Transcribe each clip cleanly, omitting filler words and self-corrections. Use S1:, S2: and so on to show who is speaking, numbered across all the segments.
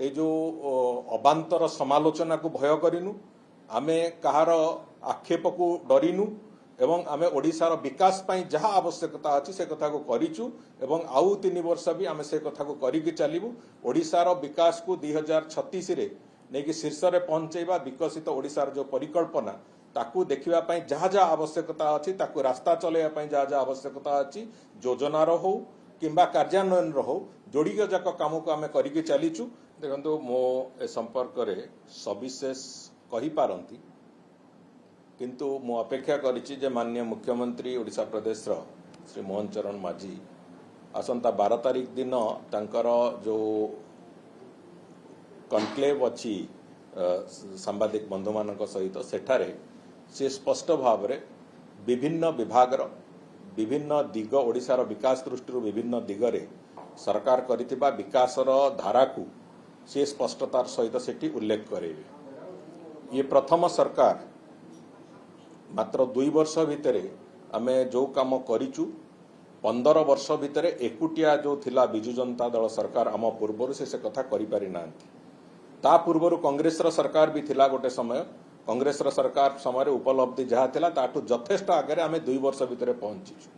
S1: ए जो अबांतर समालोचना को भय करिनु आमे कहार आक्षेप को डरिनु एवं आमे ओडिशार विकास पई जहा आवश्यकता अछि से कथा को करिचु एवं आउ 3 वर्ष भी आमे से कथा को करिकि चलिबु। ओडिशार विकास को 2036 रे नेकी शीर्ष रे पहुंचेबा विकसित ओडिशार जो परिकल्पना ताकू देखिबा पई जहा जहा आवश्यकता अछि ताकू रास्ता चलेबा पई जहा जहा आवश्यकता अछि योजना रो हो किंबा कार्यान्वयन रो हो जोड़ी जाक काम को आमे करिकि चलीचु। देखंतु मो ए संपर्क रे सविशेष कहि पारंती किंतु मु अपेक्षा करिछि जे माननीय मुख्यमंत्री ओडिशा प्रदेश रो श्री मोहन चरण माझी आसंता 12 तारिख दिन तांकर जो कनक्लेव अच्छी सांबादिक बंधु मान सहित सेठारे से स्पष्ट भाव रे विभिन्न विभाग विभिन्न दिग ओडिशार विकास दृष्टि विभिन्न दिगरे सरकार करिथिबा विकासर धारा को से स्पष्टतार सहित सेठी उल्लेख करेबे। ये प्रथम सरकार मात्र 2 वर्ष भितरे आमे जो काम करिचु 15 वर्ष भितरे एकुटिया जो थिला बिजु जनता दल सरकार आम पूर्वर से कथा करि पारि नांती। ता पूर्वर कांग्रेस सरकार भी थिला गोटे समय कांग्रेस सरकार समय उपलब्धि जहाँ थिला ताठू यथेष्ट आगे आमे 2 वर्ष भितरे पहुंचीचु।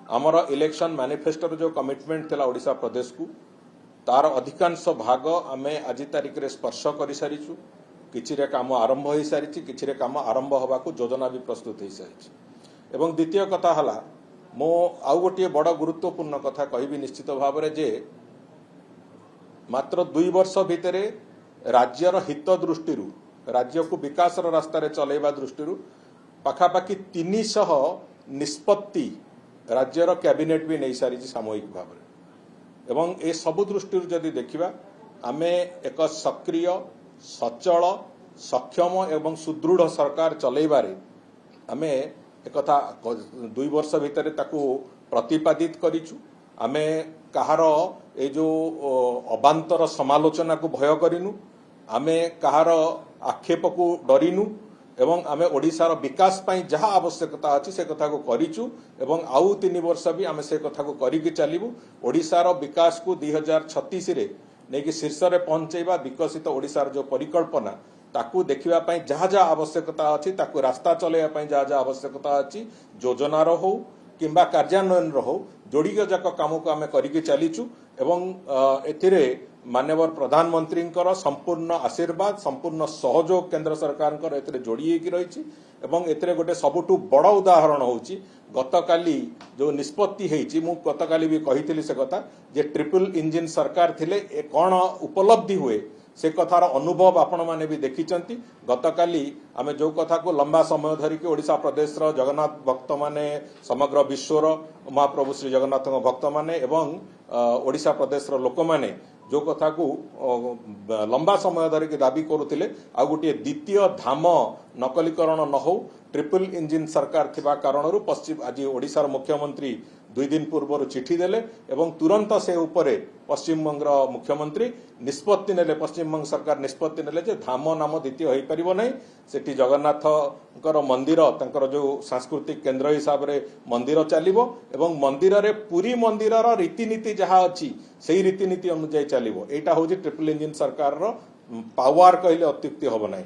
S1: आमर इलेक्शन मैनिफेस्टो जो कमिटमेंट थिला ओडिशा प्रदेश को तार अधिकांश भाग आमे आज तारिख रे स्पर्श कर सारीचु। किछि रे काम आरंभ हो सारी किछि रे काम आरंभ होबा को योजना भी प्रस्तुत हो सारी। एवं द्वितीय कथा हला मो आउ गोटे बड़ गुरुत्वपूर्ण कथा कहबी निश्चित भाव रे जे मात्र 2 वर्ष भितरे राज्यर हित दृष्टि राज्य को विकास रास्तार चलैबा दृष्टि पाखापाखि 300 निष्पत्ति राज्यर कैबिनेट भी नहीं सारी सामूहिक भाव में। एवं ए सबु दृष्टि जदि देखिबा आमे एक सक्रिय सचल सक्षम एवं सुदृढ़ सरकार चलैबारे आमे एकथा 2 वर्ष भितर ताकू प्रतिपादित करिचु। आमे कहार ए जो अबांतर समालोचना को भय करिनु आमे कहार आक्षेप को डरिनु एवं आमे ओडिशार विकास पई जहा आवश्यकता अछि से कथा को करिचु एवं आउ 3 वर्ष भी आमे से कथा को करिकि चलिबु। ओडिशार विकास को 2036 रे नेकी शीर्ष रे पहुंचेबा विकसित ओडिशार जो परिकल्पना ताकू देखिबा पई जहा जहा आवश्यकता अछि ताकू रास्ता चलेबा पई जहा जहा आवश्यकता अछि योजना रो हो किंबा कार्यान्वयन रो हो जोड़ी जाक काम को आमे करिकि चलीचु। एवं एथिरे माननीय प्रधानमंत्री संपूर्ण आशीर्वाद संपूर्ण सहयोग केंद्र सरकार एथिरे जोड़ी होगी रही। एवं एथिरे गोटे सबुठु बड़ उदाहरण होची गतकाली जो निष्पत्ति हेची मु गतकाली भी कही से कथा जे ट्रिपल इंजिन सरकार थिले कौन उपलब्धि हुए से कथार अनुभव आपण माने भी देखिचंती। गतकाली आमे जो कथा को लंबा समय धरिकी ओडिशा प्रदेश रो जगन्नाथ भक्त माने समग्र विश्वर महाप्रभु श्री जगन्नाथ भक्त माने एवं ओडिशा प्रदेश रो लोक माने जो कथा को लंबा समय धरिकी दाबी करुथिले आ गोटे द्वितीय धाम नकलीकरण न हो ट्रिपल इंजिन सरकार थिबा कारणरू पश्चिम आज ओडिशार मुख्यमंत्री 2 दिन पूर्व चिठी देले एवं तुरंत से उपरे पश्चिम बंग मुख्यमंत्री निष्पत्ति नेले पश्चिम बंग सरकार निष्पत्ति नेले जे धाम नाम द्वितीय हो पारिबो नै सेठी जगन्नाथ मंदिर तंकर जो सांस्कृतिक केंद्र हिसाब रे मंदिर चलिबो एवं मंदिर रे पूरी मंदिर रो रीतिनीति जहा अछि सेही रीतिनीति अनुसार चलिबो। एटा होजी ट्रिपल इंजिन सरकार रो पावर कहले अत्युक्ति होबो नै।